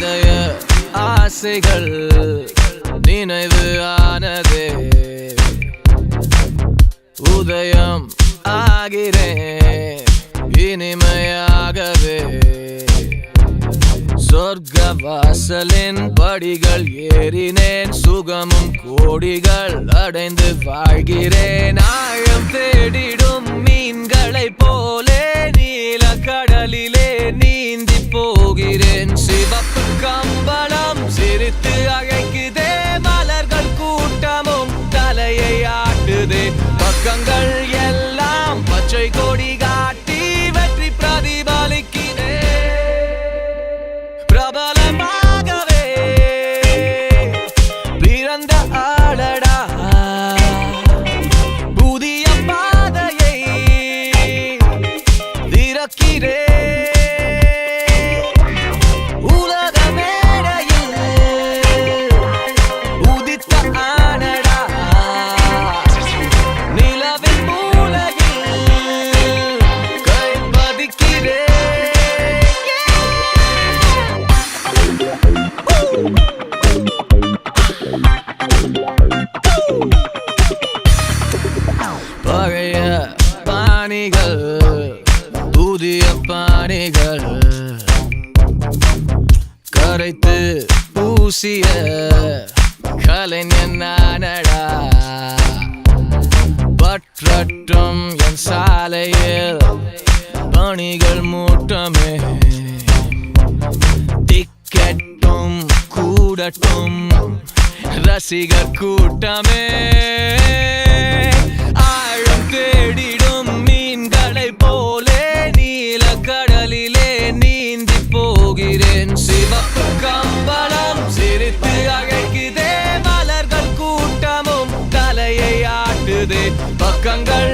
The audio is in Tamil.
இதய ஆசைகள் நினைவு ஆனதே உதயம் ஆகிறேன் இனிமையாகவே சொர்க்க வாசலின் படிகள் ஏறினேன் சுகமும் கோடிகள் அடைந்து வாழ்கிறேன் ஆழம் தேடிடும் மீன்களை போலே நீல கடலிலே நீந்தி போகிறேன் சிவப்பு கம்பளம் சிரித்து அழைக்குதே மலர்கள் கூட்டமும் தலையை ஆட்டுதே பக்கங்கள் எல்லாம் பச்சை கொடி காட்டி வெற்றி பிரதிபலிக்கிறே பிரபலமாகவே பிறந்த ஆளடா புதிய பாதையை திறக்கிறே பழைய பாணிகள் புதிய பாணிகள் கரைத்து பூசிய கலைஞன் நானடா பற்றட்டும் என் சாலையில் பணிகள் மூட்டமே டிக்கெட்டும் கூடட்டும் ரசிகர் கூட்டமே ஆழம் தேடிடும் மீன்களை போலே நீல கடலிலே நீந்தி போகிறேன் சிவப்பு கம்பளம் சிரித்து அழைக்குதே மலர்கள் கூட்டமும் தலையை ஆட்டுதே பக்கங்கள்